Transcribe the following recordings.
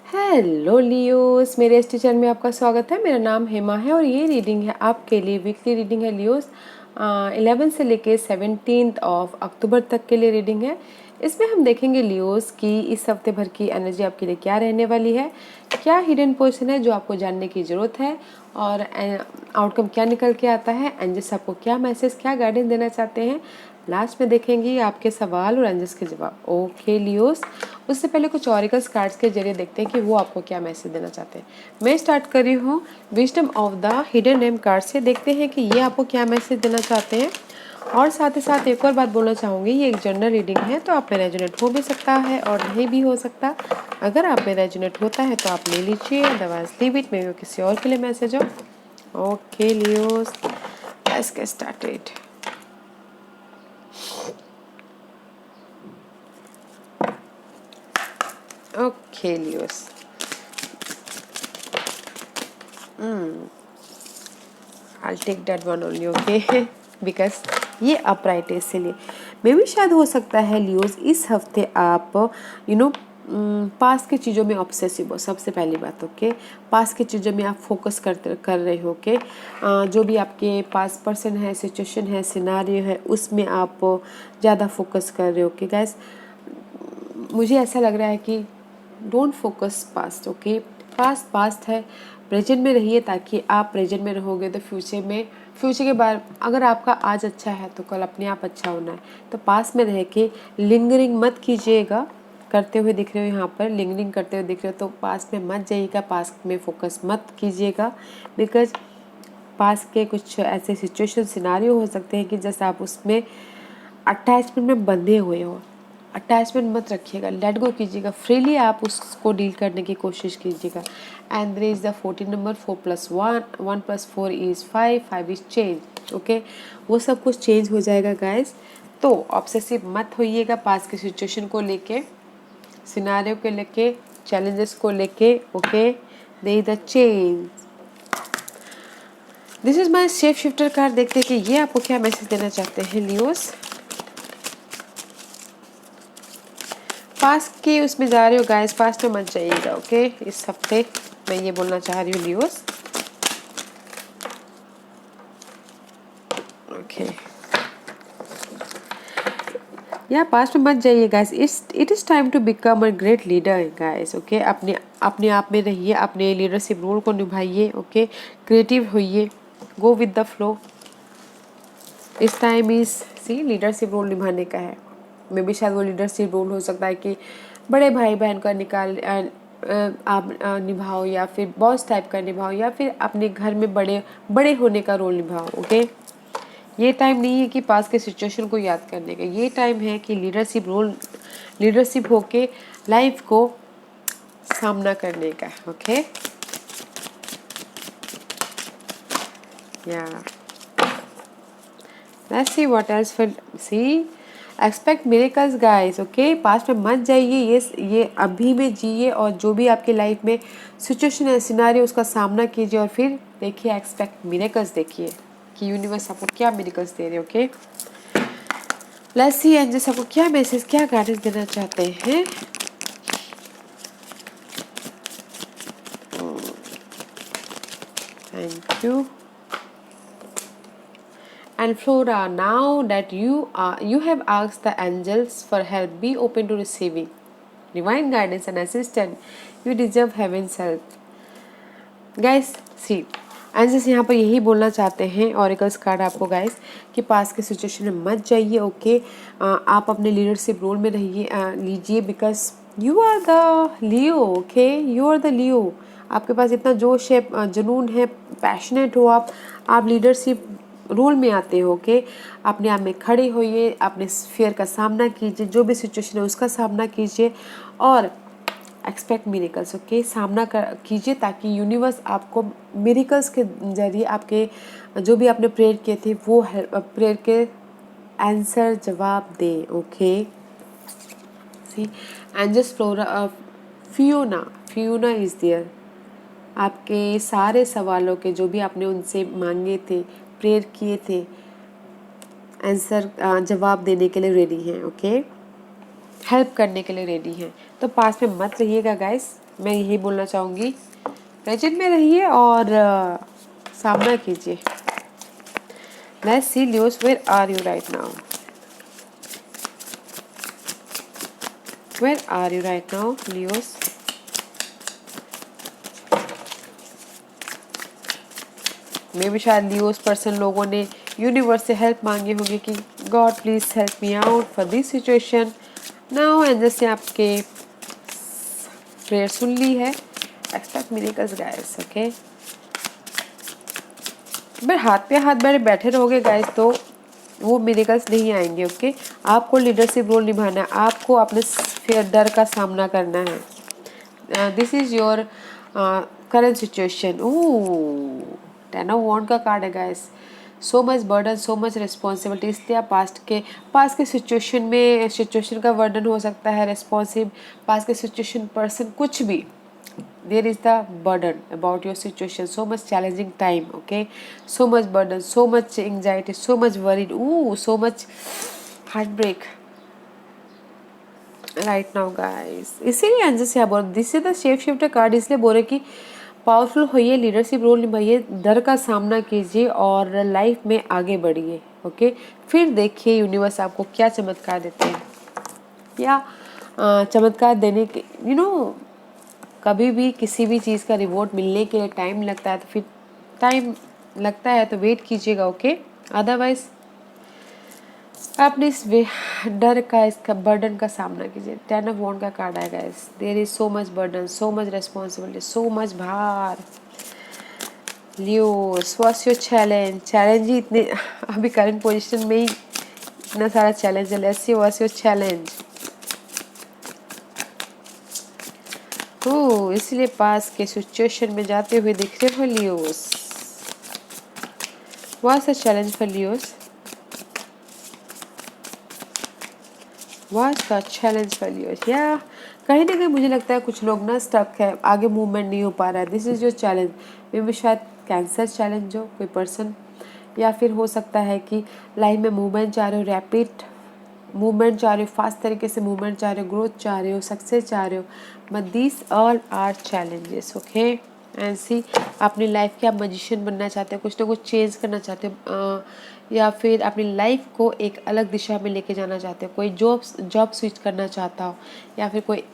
Hello Leos, मेरे इस channel में आपका स्वागत है। मेरा नाम हेमा है और ये रीडिंग है आपके लिए। वीकली रीडिंग है लियोस। 11 से लेके 17 ऑफ अक्टूबर तक के लिए रीडिंग है। इसमें हम देखेंगे लियोस की इस हफ्ते भर की एनर्जी आपके लिए क्या रहने वाली है, क्या हिडन पोर्शन है जो आपको जानने की ज़रूरत है और आउटकम क्या निकल के आता है। एंजल्स आपको क्या मैसेज, क्या गाइडेंस देना चाहते हैं, लास्ट में देखेंगे आपके सवाल और एंजल्स के जवाब। ओके लियोस, उससे पहले कुछ ऑरिकल्स कार्ड्स के जरिए देखते हैं कि वो आपको क्या मैसेज देना चाहते हैं। मैं स्टार्ट कर रही हूँ wisdom of the hidden name card से। देखते हैं कि ये आपको क्या मैसेज देना चाहते हैं। और साथ ही साथ एक और बात बोलना चाहूँगी, ये एक जनरल रीडिंग है तो आप में रेजोनेट हो भी सकता है और नहीं भी हो सकता। अगर आप में रेजोनेट होता है तो आप ले लीजिए, अदरवाइज लीव इट, मे किसी और के लिए मैसेज हो। Okay Leos, let's get started. Okay, Leos. I'll take that one only, okay? Because ये अपराइट है, इसीलिए मे भी शायद हो सकता है लियोस इस हफ्ते आप पास के चीज़ों में ऑब्सेसिव हो। सबसे पहली बात, ओके? पास के चीज़ों में आप फोकस कर रहे हो, ओके? जो भी आपके पास पर्सन है, सिचुएशन है, सिनारियो है, उसमें आप ज़्यादा फोकस कर रहे हो, ओके गाइस? मुझे ऐसा लग रहा है कि don't focus past, okay? Past past है, प्रेजेंट में रहिए, ताकि आप प्रेजेंट में रहोगे तो फ्यूचर के बाद अगर आपका आज अच्छा है तो कल अपने आप अच्छा होना है। तो पास्ट में रह के लिंगरिंग मत कीजिएगा। करते हुए दिख रहे हो, यहाँ पर लिंगरिंग करते हुए दिख रहे हो तो पास्ट में मत जाइएगा, पास्ट में फोकस मत कीजिएगा। बिकॉज पास्ट के कुछ ऐसे सिचुएशन सिनारियो हो सकते हैं कि जैसे आप उसमें अटैचमेंट में बंधे हुए हो। अटैचमेंट मत रखिएगा, लेट गो कीजिएगा, फ्रीली आप उसको डील करने की कोशिश कीजिएगा। And there is the 14 number, 4+1, 1+4 is 5, 5 is change, okay? वो सब कुछ चेंज हो जाएगा गाइस। तो ऑब्सेसिव मत होइएगा पास की सिचुएशन को लेके, सिनारियो को लेके, चैलेंजेस को लेके, okay? There is the change. This is my shape shifter card. देखते हैं कि ये आपको क्या मैसेज देना चाहते हैं लियोस। पास्ट के उसमें जा रहे हो गाइस, पास्ट में मत जाइएगा, ओके? इस हफ्ते मैं ये बोलना चाह रही हूँ लियोस, ओके? या पास्ट में मत जाइए guys. It is time to become a great leader guys, okay? अपने आप में रहिए, अपने लीडरशिप रोल को निभाइए, ओके? क्रिएटिव होइए, गो विद द फ्लो। इस time is see leadership role निभाने का है। मे भी शायद वो लीडरशिप रोल हो सकता है कि बड़े भाई बहन का आप निभाओ, या फिर बॉस टाइप का निभाओ, या फिर अपने घर में बड़े होने का रोल निभाओ, ओके? ये टाइम नहीं है कि पास के सिचुएशन को याद करने का, ये टाइम है कि लीडरशिप होके लाइफ को सामना करने का, ओके? या let's see what else for see expect miracles guys, okay? Past में मत जाइए, ये अभी में जिए और जो भी आपकी लाइफ में सिचुएशन है, सिनारियो, उसका सामना कीजिए और फिर देखिए एक्सपेक्ट मिरेकल्स। देखिए कि यूनिवर्स आपको क्या मिरेकल्स दे रहे हैं, ओके? लेट्स सी एंजल्स आपको क्या मैसेज, क्या गाइडेंस देना चाहते हैं। Thank you. And Flora, now that you have asked the angels for help, be open to receiving divine guidance and assistance. You deserve heaven's help. Guys, see, angels यहाँ पर यही बोलना चाहते हैं, ऑरिकल्स कार्ड आपको गाइस, कि पास के situation में मत जाइए, ओके? आप अपने लीडरशिप रोल में लीजिए, because you are the Leo, okay? You are the Leo. आपके पास इतना जोश है, जुनून है, पैशनेट हो आप लीडरशिप रोल में आते हो, ओके? अपने आप में खड़े होइए, अपने फियर का सामना कीजिए, जो भी सिचुएशन है उसका सामना कीजिए और एक्सपेक्ट मिरेकल्स, ओके? सामना कीजिए ताकि यूनिवर्स आपको मिरेकल्स के जरिए आपके जो भी आपने प्रेयर किए थे वो प्रेयर के आंसर जवाब दे, okay? See angels Flora, Fiona is there. आपके सारे सवालों के जो भी आपने उनसे मांगे थे, प्रेयर किए थे, आंसर जवाब देने के लिए रेडी हैं, ओके? हेल्प करने के लिए रेडी हैं। तो पास में मत रहिएगा गाइस, मैं यही बोलना चाहूँगी, प्रेजेंट में रहिए और सामना कीजिए। Let's see Leos, where are you right now? Where are you right now Leos? Maybe शायद लियोस पर्सन लोगों ने यूनिवर्स से हेल्प मांगी होगी कि God please help me out for this situation now, angel से आपके प्रेयर सुन ली है। Expect miracles guys, okay. But हाथ पे हाथ बैठे रहोगे गाइस तो वो मिरेकल्स नहीं आएंगे, ओके। आपको लीडरशिप रोल निभाना है, आपको अपने फियर डर का सामना करना है। This is your current situation. Oh, ten of wand का कार्ड है guys. So much burden, so much responsibility, इसलिए आप पास्ट के सिचुएशन का वर्डन हो सकता है, रिस्पॉन्सिव पास्ट के सिचुएशन पर्सन कुछ भी। there is the burden about your situation, so much challenging time, okay, so much burden, so much anxiety, so much worried, ooh, so much heartbreak right now guys। इसीलिए angel से बोल, this is the shape shifter card, इसलिए बोल रहे कि powerful होइए, leadership role निभाइए, डर का सामना कीजिए और लाइफ में आगे बढ़िए, ओके। फिर देखिए यूनिवर्स आपको क्या चमत्कार देते हैं, या चमत्कार देने के कभी भी किसी भी चीज़ का रिवॉर्ड मिलने के लिए टाइम लगता है, तो फिर टाइम लगता है तो वेट कीजिएगा, ओके। अदरवाइज अपने इस डर का, इसका बर्डन का सामना कीजिए। टेन ऑफ वॉन्ड का कार्ड आएगा इस, there is so much burden, so much responsibility, so much भार। लियोस, व्हाट्स योर चैलेंज ही इतने अभी करंट पोजीशन में ही इतना सारा चैलेंज है। Let's see what's your challenge. Oh, इसलिए पास के सिचुएशन में जाते हुए दिख रहे हो Leos. What's the challenge for Leos? What's the challenge for Leos? या कहीं ना कहीं मुझे लगता है कुछ लोग ना स्टक है, आगे मूवमेंट नहीं हो पा रहा है। This is your challenge. May be शायद कैंसर चैलेंज हो कोई पर्सन, या फिर हो सकता है कि लाइफ में मूवमेंट चाह रहे हो, रैपिड मूवमेंट चाह रहे हो, फास्ट तरीके से मूवमेंट चाह रहे हो, ग्रोथ चाह रहे हो, सक्सेस चाह रहे हो, but this all are challenges, okay. And see, अपनी लाइफ के आप मजिशियन बनना चाहते हो, कुछ ना कुछ चेंज करना चाहते हो, या फिर अपनी लाइफ को एक अलग दिशा में लेके जाना चाहते हो, कोई जॉब स्विच करना चाहता हो, या फिर कोई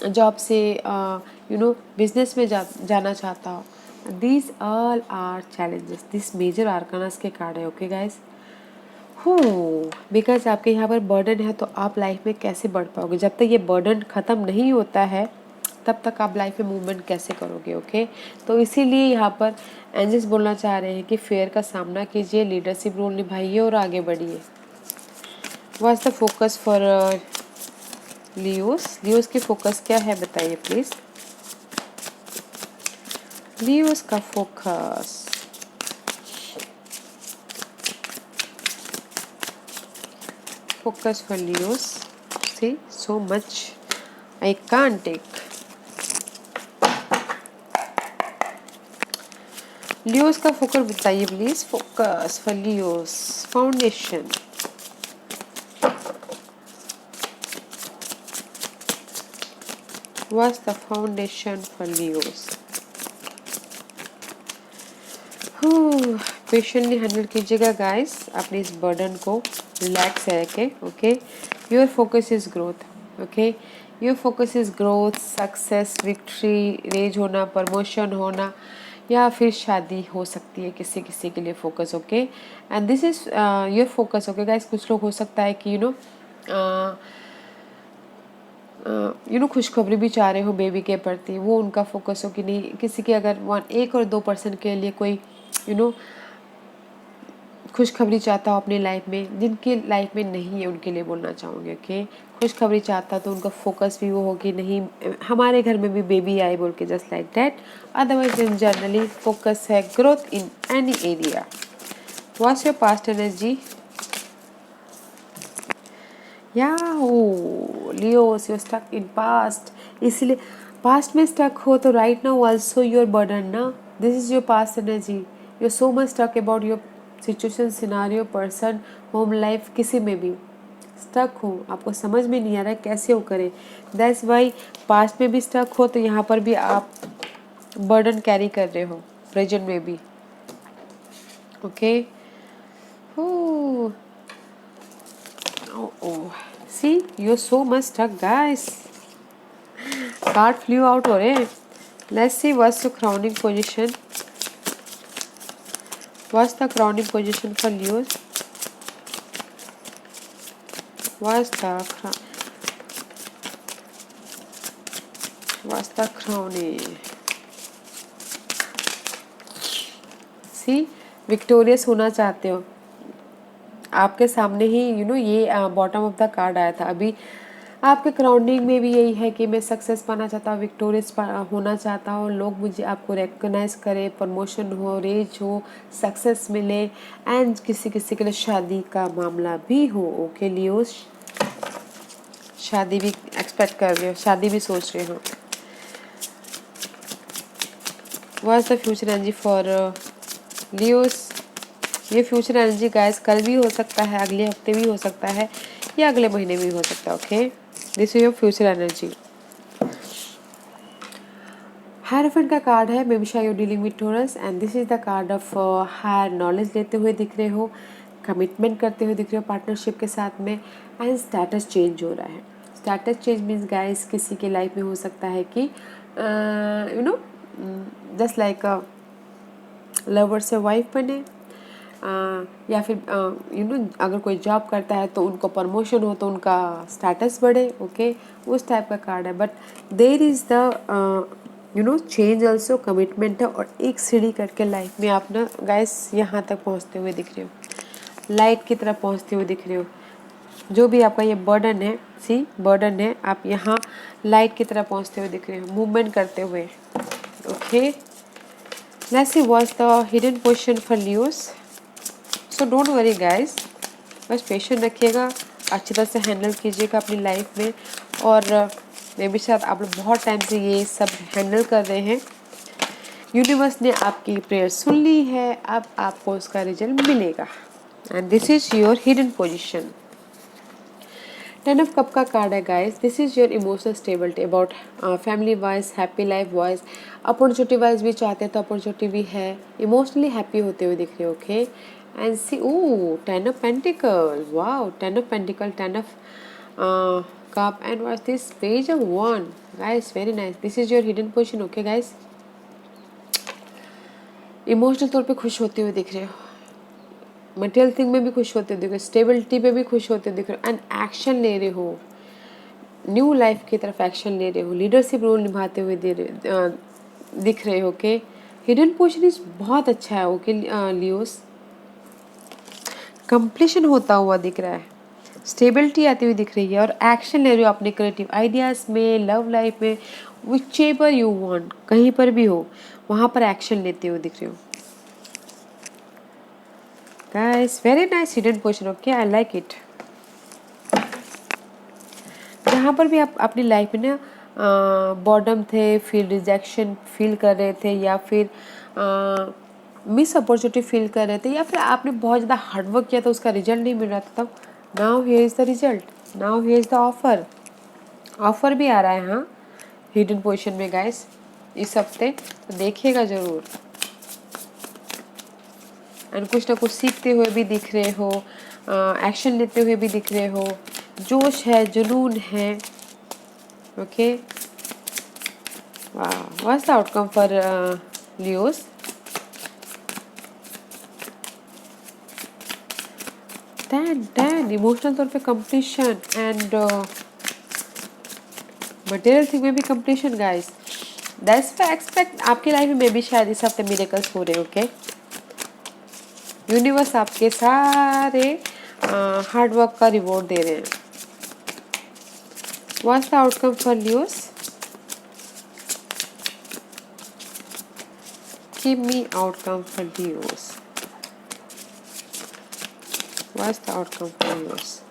जॉब से बिजनेस में जाना चाहता हो। These all are challenges. This major arcanas के कार्ड है, ओके गाइस। हो, बिकॉज आपके यहाँ पर बर्डन है, तो आप लाइफ में कैसे बढ़ पाओगे? जब तक ये बर्डन ख़त्म नहीं होता है तब तक आप लाइफ में मूवमेंट कैसे करोगे, ओके। तो इसीलिए यहाँ पर एंजल्स बोलना चाह रहे हैं कि फेयर का सामना कीजिए, लीडरशिप रोल निभाइए और आगे बढ़िए। What's the focus for Leos? Leos की फोकस क्या है बताइए प्लीज। लियोस का focus, focus for Leos. See, so much I can't take. Leos का फोकस बताइए please. Focus for Leos, foundation. What's the foundation for Leos? Patiently handle कीजिएगा guys अपनी इस बर्डन को, रिलैक्स रह के, okay. Your focus is growth, okay. Your focus is growth, success, victory, raise होना, promotion होना, या फिर शादी हो सकती है किसी किसी के लिए focus, okay. And this is your focus, okay guys. कुछ लोग हो सकता है कि खुशखबरी भी चाह रहे हो बेबी के प्रति, वो उनका फोकस हो कि नहीं। किसी के अगर 1 और 2% के लिए कोई खुशखबरी चाहता हो अपनी लाइफ में, जिनकी लाइफ में नहीं है उनके लिए बोलना चाहूँगी, ओके। खुशखबरी चाहता तो उनका फोकस भी वो हो कि नहीं हमारे घर में भी बेबी आए बोल के, just like that. Otherwise in generally focus है growth in any area. What's your past energy? या Leos, you stuck in past. इसलिए पास्ट में स्टक हो तो right now also your burden ना, this is your past energy. You so much stuck about your situation, scenario, person, home life, किसी में भी। Stuck हो, आपको समझ में नहीं आ रहा है कैसे वो करें, दैट्स वाई पास्ट में भी स्टक हो तो यहाँ पर भी आप बर्डन कैरी कर रहे हो प्रेजेंट में भी। Okay, see you are so much stuck guys, card flew out हो रहे हैं। Let's see what's the crowning position, what's the crowning position for Leos, what's the crowning, see victorious होना चाहते हो, आपके सामने ही ये बॉटम ऑफ द कार्ड आया था। अभी आपके क्राउनिंग में भी यही है कि मैं सक्सेस पाना चाहता हूँ, विक्टोरियस होना चाहता हूँ, लोग मुझे आपको रिकॉग्नाइज करें, प्रमोशन हो, रेज हो, सक्सेस मिले, एंड किसी किसी के लिए शादी का मामला भी हो। ओके लियोस, शादी भी एक्सपेक्ट कर रहे हो, शादी भी सोच रहे हो। What's the future energy for Leos, ये फ्यूचर एनर्जी गाइस कल भी हो सकता है, अगले हफ्ते भी हो सकता है, या अगले महीने भी हो सकता है। Okay, this is your future energy. Hierophant का कार्ड है, मे बी शायद you dealing with Taurus, and this is the card of higher knowledge लेते हुए दिख रहे हो, कमिटमेंट करते हुए दिख रहे हो पार्टनरशिप के साथ में, एंड स्टेटस चेंज हो रहा है। स्टेटस चेंज मीन्स गाइस किसी के लाइफ में हो सकता है कि जस्ट लाइक लवर से वाइफ बने, या फिर अगर कोई जॉब करता है तो उनको प्रमोशन हो तो उनका स्टेटस बढ़े। ओके, उस टाइप का कार्ड है, but there is the change also, commitment है, और एक सीढ़ी करके लाइफ में आप ना गाइस यहाँ तक पहुँचते हुए दिख रहे हो, लाइट की तरफ पहुँचते हुए दिख रहे हो। जो भी आपका ये बर्डन है, सी बर्डन है, आप यहाँ लाइट की तरफ पहुँचते हुए दिख रहे हो, मूवमेंट करते हुए। Okay, let's see what's the hidden position for Leos. So don't worry guys, बस पेशेंस रखिएगा, अच्छी तरह से हैंडल कीजिएगा अपनी लाइफ में, और मे बी शायद आप लोग बहुत टाइम से ये सब हैंडल कर रहे हैं, यूनिवर्स ने आपकी प्रेयर सुन ली है, अब आपको उसका रिजल्ट मिलेगा, and this is your hidden position. 10 of cup का कार्ड है guys, this is your emotional stability about family wise, happy life wise, opportunity wise भी चाहते हैं तो अपॉर्चुनिटी भी है, इमोशनली हैप्पी होते हुए दिख रहे हो। Okay, and see 10 of pentacle, wow, 10 of pentacle, 10 of cup, and what's this, page of one guys, very nice, this is your hidden position. Okay guys, emotional तौर पे खुश होते हुए दिख रहे हो, मटेरियल थिंग में भी खुश होते दिख रहे हो, स्टेबिलिटी पे भी खुश होते दिख रहे हो, एंड एक्शन ले रहे हो, न्यू लाइफ की तरफ एक्शन ले रहे हो, लीडरशिप रोल निभाते हुए दिख रहे हो। ओके, हिडन पोजीशन इज बहुत अच्छा है। ओके लियोस, कंप्लीशन होता हुआ दिख रहा है, स्टेबिलिटी आती हुई दिख रही है, और एक्शन ले रहे हो अपने क्रिएटिव आइडियाज़ में, लव लाइफ में, विच एवर यू वांट, कहीं पर भी हो वहाँ पर एक्शन लेते हुए दिख रहे हो guys, very nice hidden position. Okay, I like it. जहाँ पर भी आप अपनी लाइफ में ना बॉर्डम थे, फील रिजेक्शन फील कर रहे थे, या फिर मिस अपॉर्चुनिटी फील कर रहे थे, या फिर आपने बहुत ज़्यादा हार्डवर्क किया था उसका रिजल्ट नहीं मिल रहा था, तब now here is the result, now here is the offer, offer भी आ रहा है हाँ हिडन पोजीशन में गाइस इस हफ्ते, तो देखिएगा ज़रूर, एंड कुछ ना कुछ सीखते हुए भी दिख रहे हो, एक्शन लेते हुए भी दिख रहे हो, जोश है, जुनून है। Okay, what's the outcome for Leos, 10 emotional तौर पे कंप्लीशन, एंड मटेरियल थिंग में भी completion guys, that's why expect आपकी लाइफ में भी शायद इस हफ्ते मिरेकल्स हो रहे। ओके, यूनिवर्स आपके सारे हार्डवर्क का रिवॉर्ड दे रहे हैं। What's the outcome for Leos, give me outcome for Leos, what's the outcome for Leos,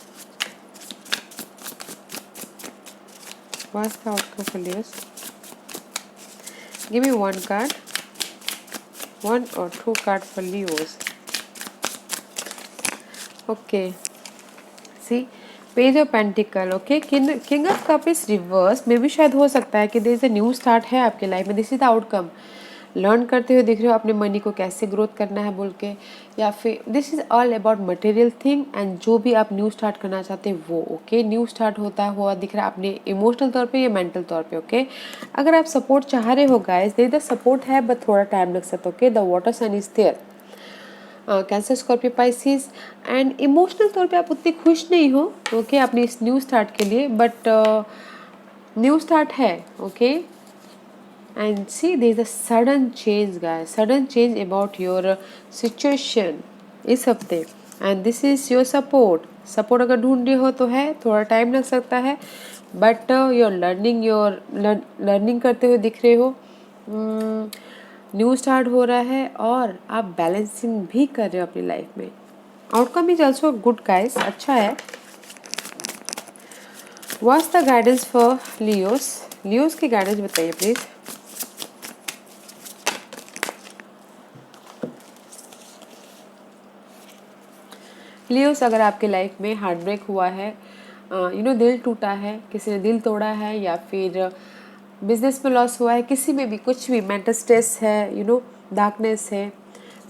what's the outcome for Leos, give me one card, 1 or 2 card for Leos. Okay, see page of pentacle, okay. King of cup is reverse, maybe शायद हो सकता है कि there is a new start है आपके life में। This is the outcome, learn करते हुए दिख रहे हो अपने मनी को कैसे ग्रोथ करना है बोल के, या फिर this is all about material thing and जो भी आप न्यू स्टार्ट करना चाहते हैं वो, ओके। न्यू स्टार्ट होता हुआ दिख रहा है अपने इमोशनल तौर पे या मेंटल तौर पे, ओके। अगर आप सपोर्ट चाह रहे हो गाइस, देयर द सपोर्ट है बट थोड़ा टाइम लग सकता है, okay. The water sign is there, Cancer, Scorpio, Pisces. And emotional तौर पे आप उतने खुश नहीं हो, ओके, अपने इस न्यू स्टार्ट के लिए, बट न्यू स्टार्ट है, okay. And see there is a sudden change guys, sudden change about your situation इस हफ्ते, and this is your support. Support अगर ढूंढ रहे हो तो है, थोड़ा टाइम लग सकता है, बट योर लर्निंग करते हुए दिख रहे हो। न्यू स्टार्ट हो रहा है और आप बैलेंसिंग भी कर रहे हो अपनी लाइफ में। Outcome is also good guys, अच्छा है। What's the guidance for Leos, Leos की गाइडेंस बताइए प्लीज। लियोस, अगर आपके लाइफ में हार्ट ब्रेक हुआ है, दिल टूटा है, किसी ने दिल तोड़ा है, या फिर बिजनेस में लॉस हुआ है, किसी में भी कुछ भी, मेंटल स्ट्रेस है, डार्कनेस है,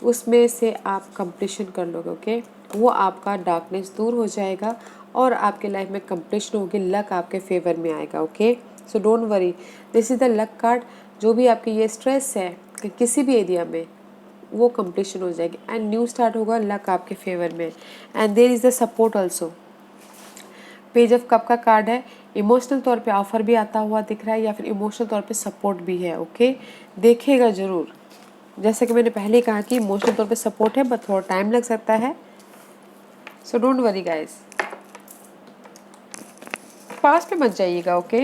उसमें से आप कंप्लीशन कर लोगे, ओके। वो आपका डार्कनेस दूर हो जाएगा और आपके लाइफ में कंप्लीशन होगी, लक आपके फेवर में आएगा, okay. So don't worry, this is the luck card. जो भी आपके ये स्ट्रेस है कि किसी भी एरिया में, वो कंप्लीशन हो जाएगी एंड न्यू स्टार्ट होगा, लक आपके फेवर में। And there is the support also. Page of cup का कार्ड है, इमोशनल तौर पे ऑफर भी आता हुआ दिख रहा है या फिर इमोशनल तौर पे सपोर्ट भी है, ओके। देखिएगा जरूर, जैसे कि मैंने पहले कहा कि इमोशनल तौर पे सपोर्ट है बट थोड़ा टाइम लग सकता है, सो डोंट वरी गाइस। पास पे मत जाइएगा, ओके।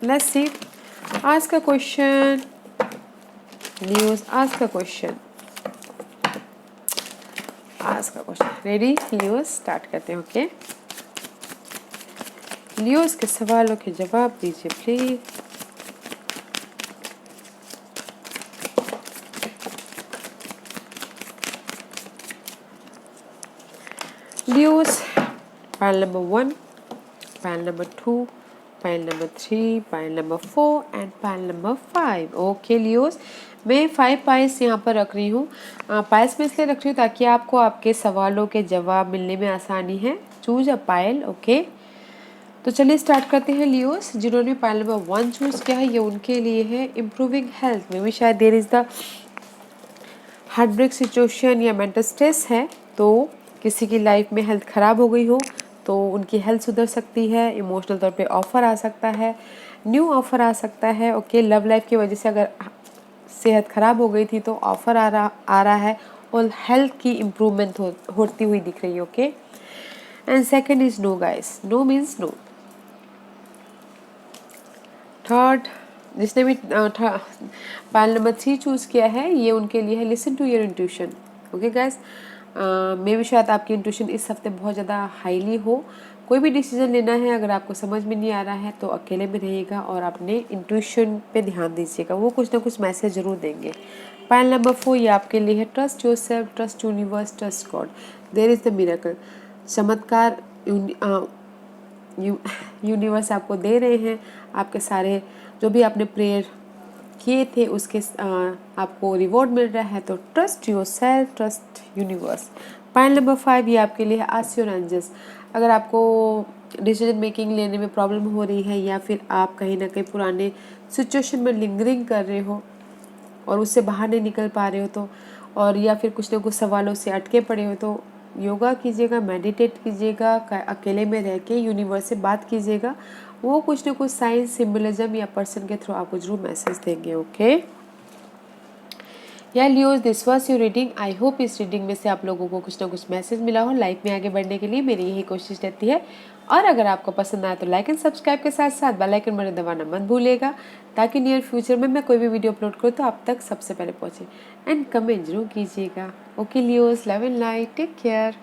लेट्स सी आज का क्वेश्चन, न्यूज आज का क्वेश्चन, आज का क्वेश्चन रेडी। लियोस स्टार्ट करते हैं, ओके। लियोस के सवालों के जवाब दीजिए please. Leos, pile number 1, pile number 2, pile number 3, pile number 4 and pile number 5, okay. Leos, मैं 5 पाइल्स यहाँ पर रख रही हूँ। पाइल्स में इसलिए रख रही हूँ ताकि आपको आपके सवालों के जवाब मिलने में आसानी है। Choose a pile, okay. तो चलिए स्टार्ट करते हैं। लियोस, जिन्होंने पाइल नंबर 1 चूज किया है, ये उनके लिए है इम्प्रूविंग हेल्थ में भी शायद there is the heartbreak situation या मेंटल स्ट्रेस है, तो किसी की लाइफ में हेल्थ खराब हो गई हो तो उनकी हेल्थ सुधर सकती है। इमोशनल तौर पे ऑफर आ सकता है, न्यू ऑफर आ सकता है, ओके। लव लाइफ की वजह से अगर सेहत खराब हो गई थी तो ऑफर आ रहा है और हेल्थ की इम्प्रूवमेंट होती हुई दिख रही है, okay. And second is no guys, no means no. Third, जिसने भी पाइल नंबर 3 चूज किया है, ये उनके लिए है listen to your intuition, okay guys. Maybe शायद आपकी इंट्यूशन इस हफ्ते बहुत ज़्यादा हाईली हो। कोई भी डिसीजन लेना है, अगर आपको समझ में नहीं आ रहा है तो अकेले में रहिएगा और अपने इंट्यूशन पे ध्यान दीजिएगा, वो कुछ ना कुछ मैसेज जरूर देंगे। पाइल नंबर 4 ये आपके लिए है trust yourself, trust universe, trust God, there is the miracle. चमत्कार यूनिवर्स आपको दे रहे हैं। आपके सारे जो भी आपने प्रेयर किए थे उसके आपको रिवॉर्ड मिल रहा है, तो trust yourself, trust universe. Pile number 5 ये आपके लिए है आस्क योर एंजल्स। अगर आपको डिसीजन मेकिंग लेने में प्रॉब्लम हो रही है या फिर आप कहीं ना कहीं पुराने सिचुएशन में लिंगरिंग कर रहे हो और उससे बाहर नहीं निकल पा रहे हो, तो और या फिर कुछ ना कुछ सवालों से अटके पड़े हो, तो योगा कीजिएगा, मेडिटेट कीजिएगा, अकेले में रह के यूनिवर्स से बात कीजिएगा। वो कुछ ना कुछ साइंस, सिम्बलिज्म या पर्सन के थ्रू आपको जरूर मैसेज देंगे, ओके। या Leos, this was your reading. I hope इस रीडिंग में से आप लोगों को कुछ ना कुछ मैसेज मिला हो। लाइफ में आगे बढ़ने के लिए मेरी यही कोशिश रहती है। और अगर आपको पसंद आए तो लाइक एंड सब्सक्राइब के साथ साथ बेल आइकन बटन दबाना मत भूलिएगा, ताकि नियर फ्यूचर में मैं कोई भी वीडियो अपलोड करूँ तो आप तक सबसे पहले पहुँचे। एंड कमेंट जरूर कीजिएगा, okay Leos, love and light, take care.